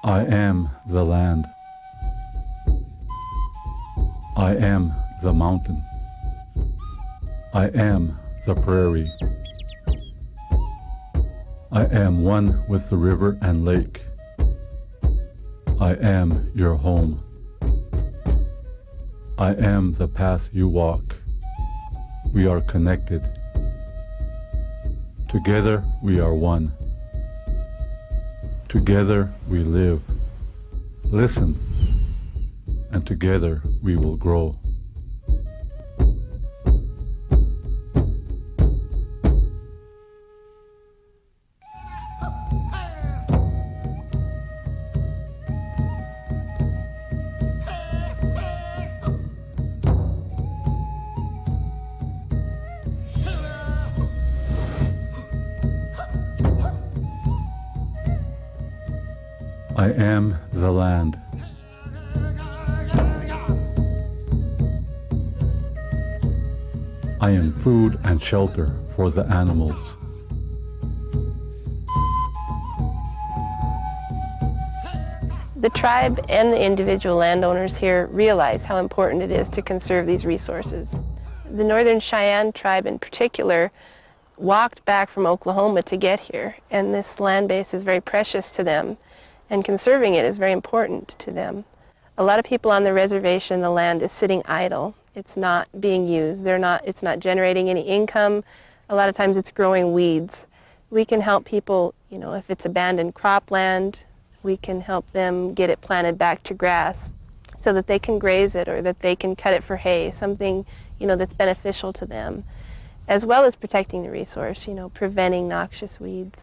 I am the land. I am the mountain. I am the prairie. I am one with the river and lake. I am your home. I am the path you walk. We are connected. Together we are one. Together we live. Listen, and together we will grow. I am the land. I am food and shelter for the animals. The tribe and the individual landowners here realize how important it is to conserve these resources. The Northern Cheyenne tribe in particular walked back from Oklahoma to get here, and this land base is very precious to them, and conserving it is very important to them. A lot of people on the reservation, the land is sitting idle. It's not being used. It's not generating any income. A lot of times it's growing weeds. We can help people, if it's abandoned cropland, we can help them get it planted back to grass so that they can graze it or that they can cut it for hay, something, that's beneficial to them, as well as protecting the resource, preventing noxious weeds.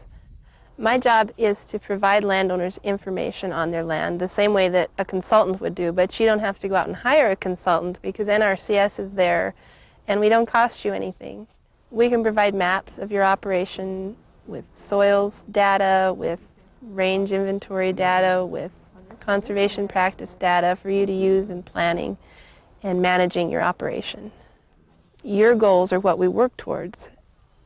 My job is to provide landowners information on their land the same way that a consultant would do, but you don't have to go out and hire a consultant because NRCS is there and we don't cost you anything. We can provide maps of your operation with soils data, with range inventory data, with conservation practice data for you to use in planning and managing your operation. Your goals are what we work towards.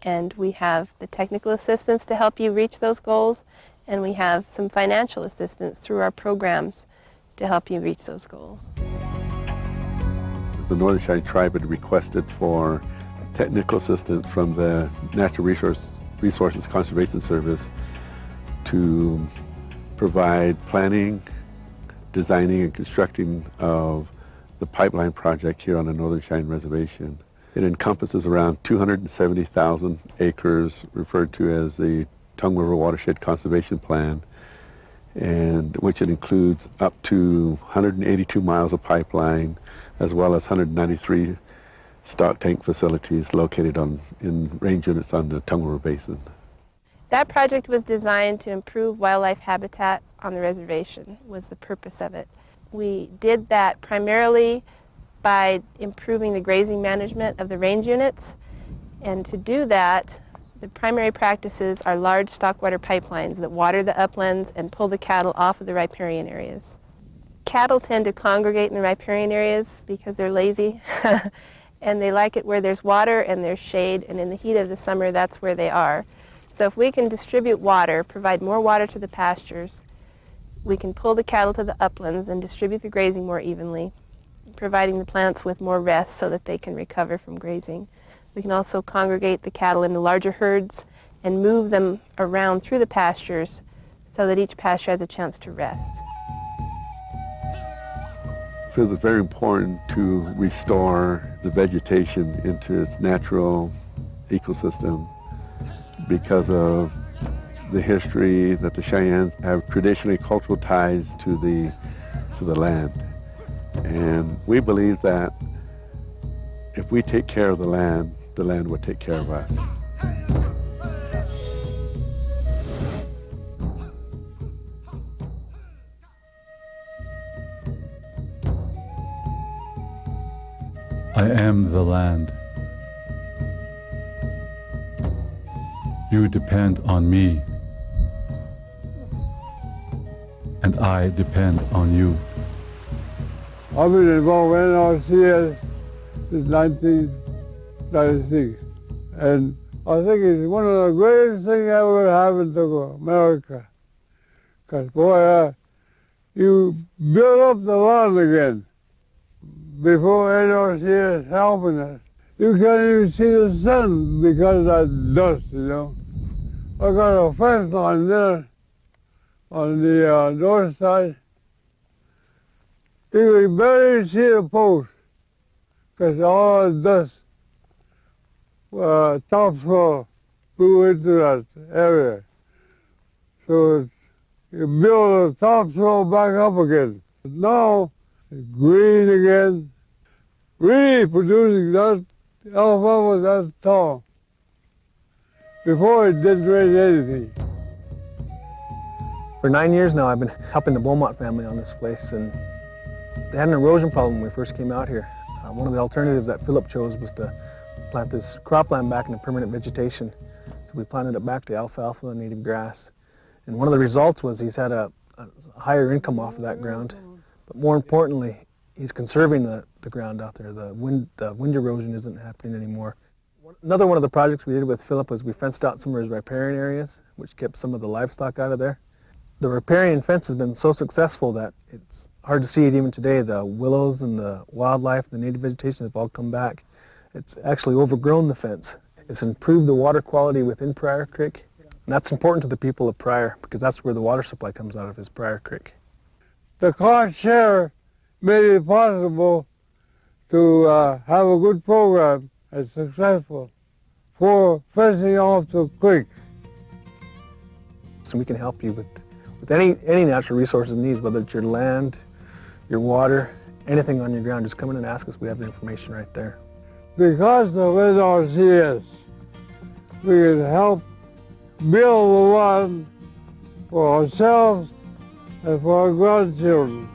And we have the technical assistance to help you reach those goals, and we have some financial assistance through our programs to help you reach those goals. The Northern Cheyenne Tribe had requested for technical assistance from the Natural Resources Conservation Service to provide planning, designing, and constructing of the pipeline project here on the Northern Cheyenne Reservation. It encompasses around 270,000 acres, referred to as the Tongue River Watershed Conservation Plan, and which it includes up to 182 miles of pipeline, as well as 193 stock tank facilities located in range units on the Tongue River Basin. That project was designed to improve wildlife habitat on the reservation, was the purpose of it. We did that primarily by improving the grazing management of the range units, and to do that, the primary practices are large stockwater pipelines that water the uplands and pull the cattle off of the riparian areas. Cattle tend to congregate in the riparian areas because they're lazy, and they like it where there's water and there's shade, and in the heat of the summer, that's where they are. So if we can distribute water, provide more water to the pastures, we can pull the cattle to the uplands and distribute the grazing more evenly, providing the plants with more rest so that they can recover from grazing. We can also congregate the cattle into larger herds and move them around through the pastures so that each pasture has a chance to rest. I feel it's very important to restore the vegetation into its natural ecosystem because of the history that the Cheyennes have traditionally cultural ties to the land. And we believe that if we take care of the land will take care of us. I am the land. You depend on me, and I depend on you. I've been involved in NRCS since 1996, and I think it's one of the greatest things ever happened to America. Because, boy, you build up the land again before NRCS is helping us. You can't even see the sun because of that dust, you know. I got a fence line there on the north side. You can barely see the post because all the dust, topsoil blew into that area. So you build the topsoil back up again. Now it's green again, really producing that alfalfa that tall. Before it didn't raise anything. For 9 years now, I've been helping the Beaumont family on this place, and they had an erosion problem when we first came out here. One of the alternatives that Philip chose was to plant this cropland back into permanent vegetation. So we planted it back to alfalfa and native grass. And one of the results was he's had a higher income off of that ground. But more importantly, he's conserving the ground out there. The wind erosion isn't happening anymore. Another one of the projects we did with Philip was we fenced out some of his riparian areas, which kept some of the livestock out of there. The riparian fence has been so successful that it's hard to see it even today. The willows and the wildlife, the native vegetation have all come back. It's actually overgrown the fence. It's improved the water quality within Pryor Creek, and that's important to the people of Pryor because that's where the water supply comes out of, is Pryor Creek. The cost share made it possible to have a good program and successful for fencing off the creek. So we can help you with any natural resources needs, whether it's your land, your water, anything on your ground. Just come in and ask us. We have the information right there. Because of NRCS, we can help build the land for ourselves and for our grandchildren.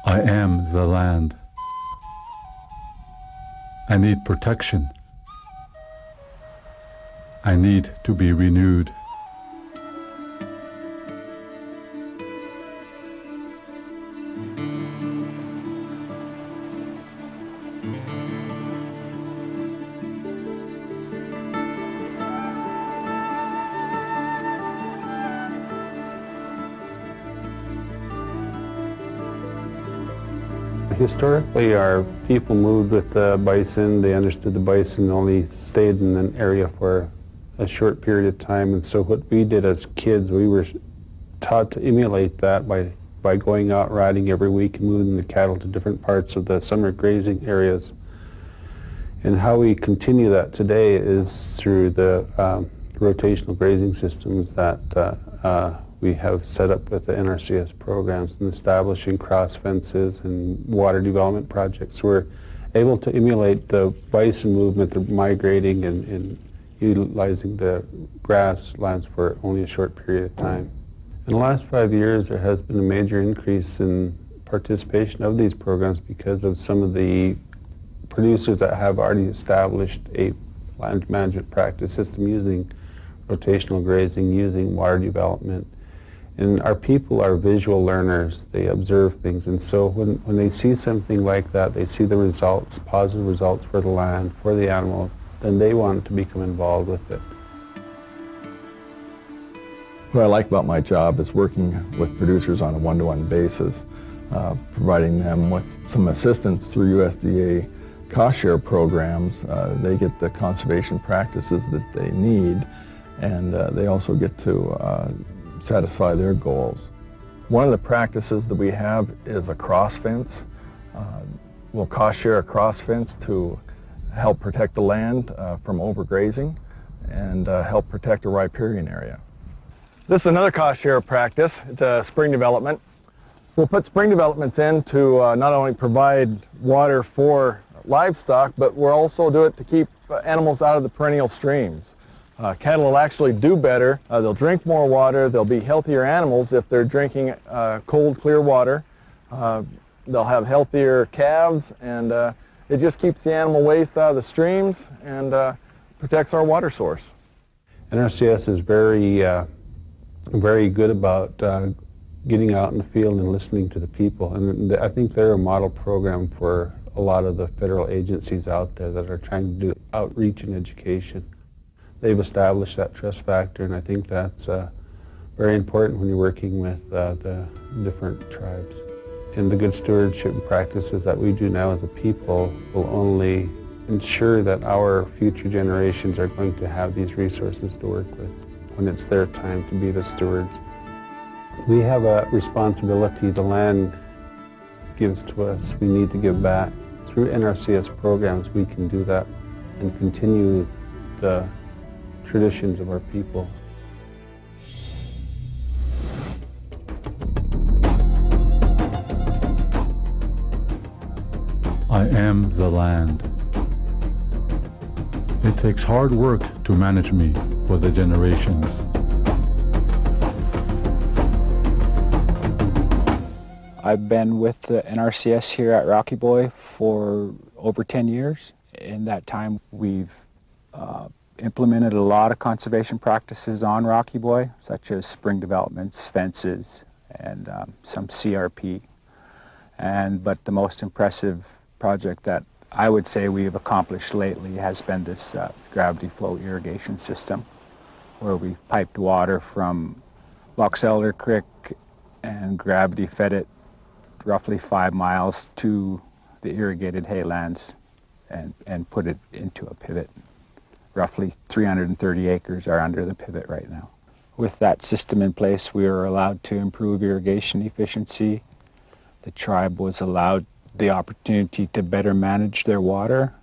I am the land. I need protection. I need to be renewed. Historically, our people moved with the bison. They understood the bison only stayed in an area for a short period of time. And so what we did as kids, we were taught to emulate that by going out riding every week and moving the cattle to different parts of the summer grazing areas. And how we continue that today is through the rotational grazing systems that we have set up with the NRCS programs and establishing cross fences and water development projects. We're able to emulate the bison movement, the migrating and utilizing the grasslands for only a short period of time. In the last 5 years, there has been a major increase in participation of these programs because of some of the producers that have already established a land management practice system using rotational grazing, using water development. And our people are visual learners. They observe things. And so when they see something like that, they see the results, positive results for the land, for the animals, then they want to become involved with it. What I like about my job is working with producers on a one-to-one basis, providing them with some assistance through USDA cost share programs. They get the conservation practices that they need, and they also get to satisfy their goals. One of the practices that we have is a cross fence. We'll cost share a cross fence to help protect the land from overgrazing and help protect a riparian area. This is another cost share practice. It's a spring development. We'll put spring developments in to not only provide water for livestock, but we'll also do it to keep animals out of the perennial streams. Cattle will actually do better. They'll drink more water. They'll be healthier animals if they're drinking cold, clear water. They'll have healthier calves, and it just keeps the animal waste out of the streams and protects our water source. NRCS is very good about getting out in the field and listening to the people. And I think they're a model program for a lot of the federal agencies out there that are trying to do outreach and education. They've established that trust factor, and I think that's very important when you're working with the different tribes. And the good stewardship practices that we do now as a people will only ensure that our future generations are going to have these resources to work with when it's their time to be the stewards. We have a responsibility. The land gives to us. We need to give back. Through NRCS programs, we can do that and continue the traditions of our people. I am the land. It takes hard work to manage me for the generations. I've been with the NRCS here at Rocky Boy for over 10 years. In that time, we've implemented a lot of conservation practices on Rocky Boy, such as spring developments, fences, and some CRP. But the most impressive project that I would say we have accomplished lately has been this gravity flow irrigation system, where we've piped water from Box Elder Creek and gravity fed it roughly 5 miles to the irrigated haylands and put it into a pivot. Roughly 330 acres are under the pivot right now. With that system in place, we were allowed to improve irrigation efficiency. The tribe was allowed the opportunity to better manage their water,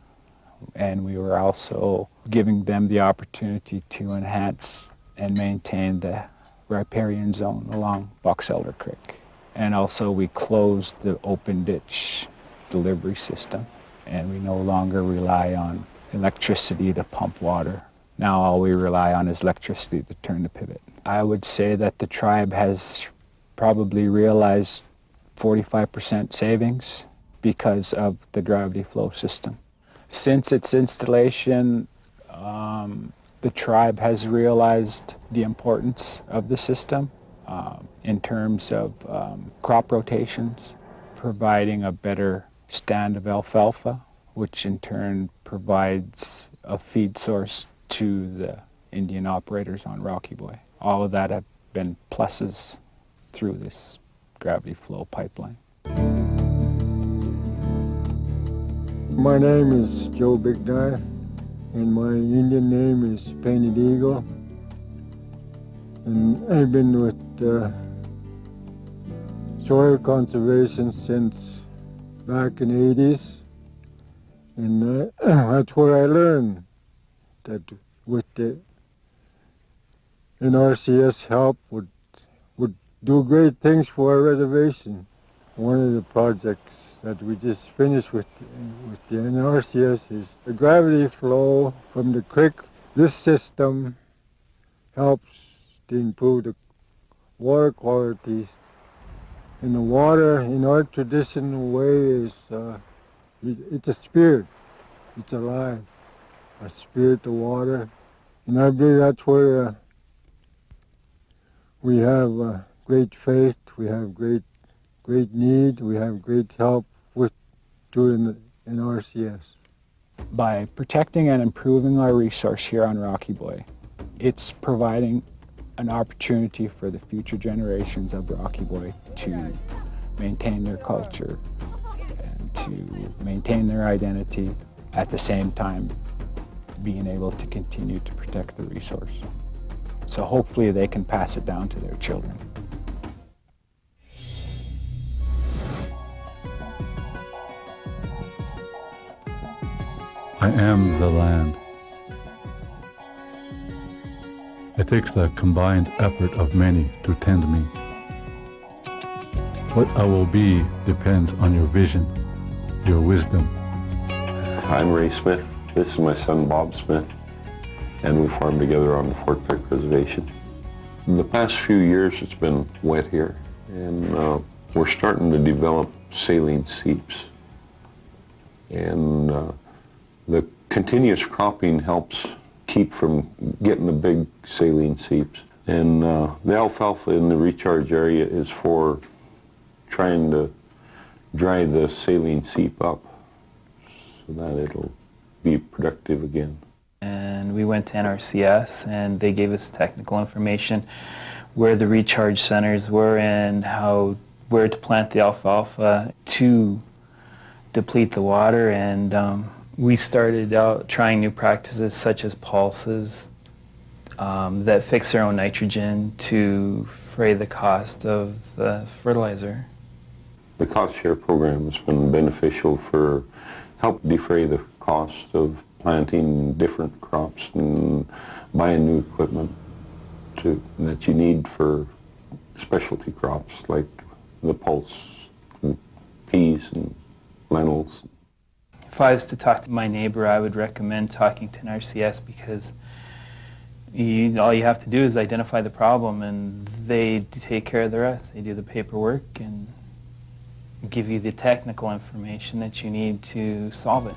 and we were also giving them the opportunity to enhance and maintain the riparian zone along Box Elder Creek. And also we closed the open ditch delivery system, and we no longer rely on electricity to pump water. Now all we rely on is electricity to turn the pivot. I would say that the tribe has probably realized 45% savings because of the gravity flow system. Since its installation, the tribe has realized the importance of the system in terms of crop rotations, providing a better stand of alfalfa, which in turn provides a feed source to the Indian operators on Rocky Boy. All of that have been pluses through this gravity flow pipeline. My name is Joe Big Knife, and my Indian name is Painted Eagle. And I've been with soil conservation since back in the 80s. And that's where I learned that with the NRCS help would do great things for our reservation. One of the projects that we just finished with the NRCS is the gravity flow from the creek. This system helps to improve the water quality. And the water, in our traditional way, is it's a spirit. It's alive, a spirit of water. And I believe that's where we have great faith, we have great need, we have great help with doing an RCS. By protecting and improving our resource here on Rocky Boy, it's providing an opportunity for the future generations of Rocky Boy to maintain their culture and to maintain their identity, at the same time being able to continue to protect the resource. So hopefully they can pass it down to their children. I am the land. It takes the combined effort of many to tend me. What I will be depends on your vision, your wisdom. I'm Ray Smith. This is my son Bob Smith, and we farm together on the Fort Peck Reservation. In the past few years it's been wet here, and we're starting to develop saline seeps. And the continuous cropping helps keep from getting the big saline seeps. And the alfalfa in the recharge area is for trying to dry the saline seep up so that it'll be productive again. And we went to NRCS and they gave us technical information where the recharge centers were and where to plant the alfalfa to deplete the water. And we started out trying new practices such as pulses that fix their own nitrogen to defray the cost of the fertilizer. The cost share program has been beneficial for help defray the cost of planting different crops and buying new equipment that you need for specialty crops like the pulse, and peas and lentils. If I was to talk to my neighbor, I would recommend talking to an RCS because all you have to do is identify the problem and they take care of the rest. They do the paperwork and give you the technical information that you need to solve it.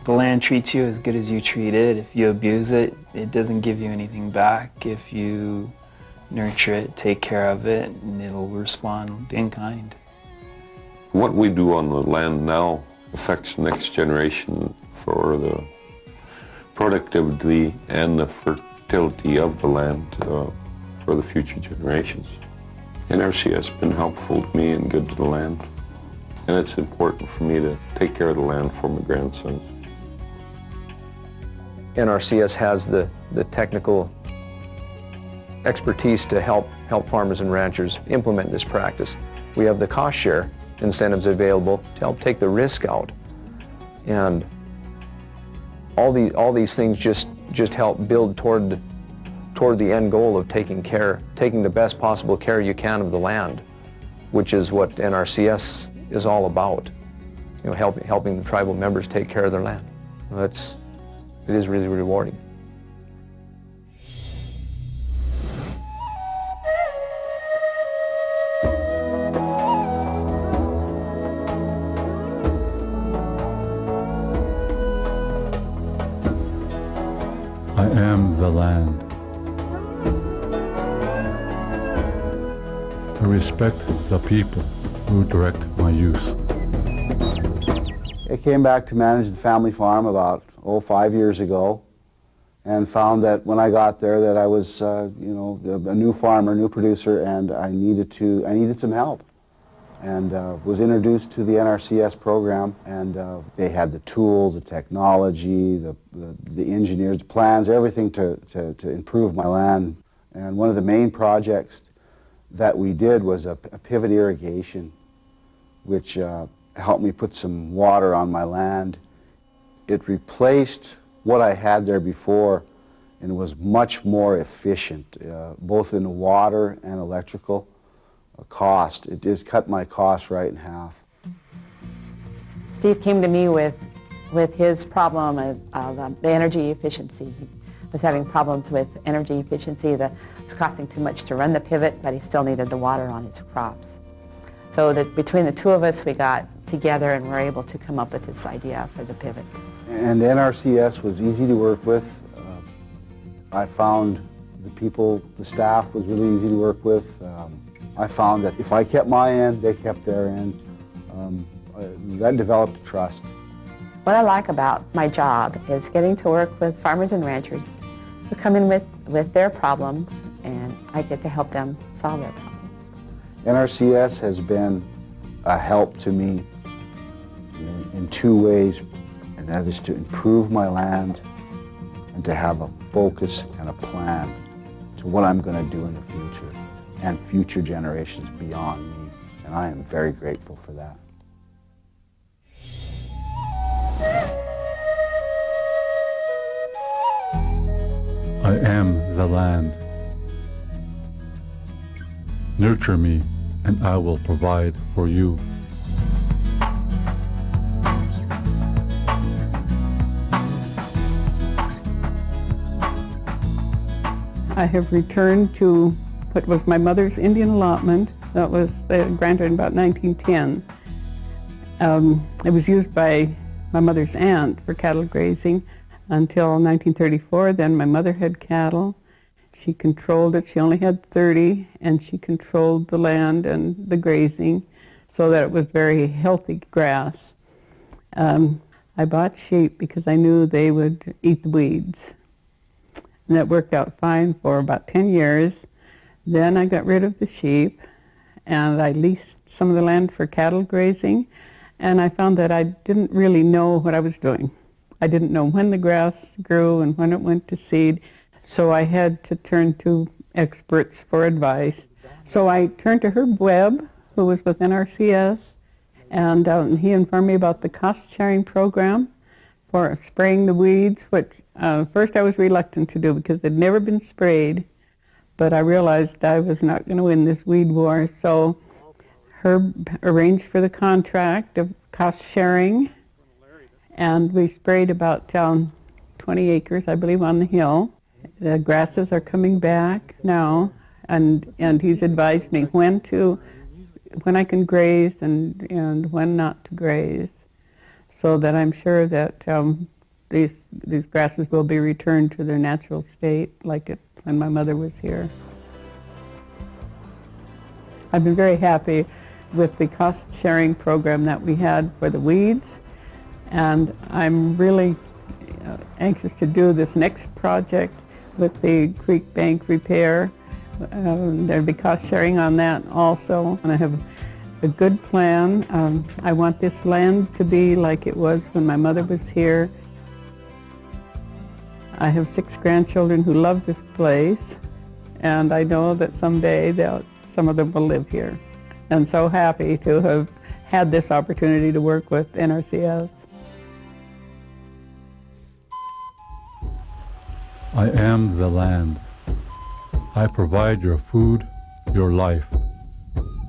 The land treats you as good as you treat it. If you abuse it, it doesn't give you anything back. If you nurture it, take care of it, and it'll respond in kind. What we do on the land now affects the next generation for the productivity and the fertility of the land for the future generations. NRCS has been helpful to me and good to the land, and it's important for me to take care of the land for my grandsons. NRCS has the technical expertise to help farmers and ranchers implement this practice. We have the cost share incentives available to help take the risk out. And all these things just help build toward the end goal of taking the best possible care you can of the land, which is what NRCS is all about. You know, helping the tribal members take care of their land. It is really rewarding. I am the land. I respect the people who direct my use. I came back to manage the family farm about 5 years ago, and found that when I got there that I was a new farmer, new producer, and I needed some help. And was introduced to the NRCS program, and they had the tools, the technology, the engineers, the plans, everything to improve my land. And one of the main projects that we did was a pivot irrigation, which helped me put some water on my land. It replaced what I had there before and was much more efficient, both in water and electrical cost. It just cut my costs right in half. Steve came to me with his problem of the energy efficiency. He was having problems with energy efficiency. It's costing too much to run the pivot, but he still needed the water on his crops. So that between the two of us, we got together and were able to come up with this idea for the pivot. And NRCS was easy to work with. I found the staff was really easy to work with. I found that if I kept my end, they kept their end. That developed trust. What I like about my job is getting to work with farmers and ranchers who come in with their problems, and I get to help them solve their problems. NRCS has been a help to me in two ways, and that is to improve my land and to have a focus and a plan to what I'm going to do in the future and future generations beyond me, and I am very grateful for that. I am the land. Nurture me, and I will provide for you. I have returned to what was my mother's Indian allotment. That was granted in about 1910. It was used by my mother's aunt for cattle grazing. until 1934. Then my mother had cattle. She controlled it. She only had 30, and she controlled the land and the grazing so that it was very healthy grass. I bought sheep because I knew they would eat the weeds. And that worked out fine for about 10 years. Then I got rid of the sheep, and I leased some of the land for cattle grazing, and I found that I didn't really know what I was doing. I didn't know when the grass grew and when it went to seed, so I had to turn to experts for advice. So I turned to Herb Webb, who was with NRCS, and he informed me about the cost-sharing program for spraying the weeds, which first I was reluctant to do because they'd never been sprayed, but I realized I was not going to win this weed war. So Herb arranged for the contract of cost-sharing, and we sprayed about 20 acres, I believe, on the hill. The grasses are coming back now, and he's advised me when I can graze and when not to graze, so that I'm sure that these grasses will be returned to their natural state like it when my mother was here. I've been very happy with the cost-sharing program that we had for the weeds, and I'm really anxious to do this next project with the creek bank repair. There'll be cost-sharing on that also, and I have a good plan. I want this land to be like it was when my mother was here. I have 6 grandchildren who love this place, and I know that someday some of them will live here. I'm so happy to have had this opportunity to work with NRCS. I am the land. I provide your food, your life.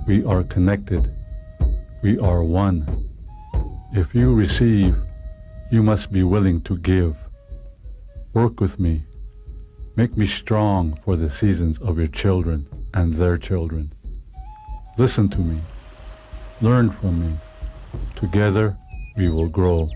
We are connected. We are one. If you receive, you must be willing to give. Work with me. Make me strong for the seasons of your children and their children. Listen to me. Learn from me. Together we will grow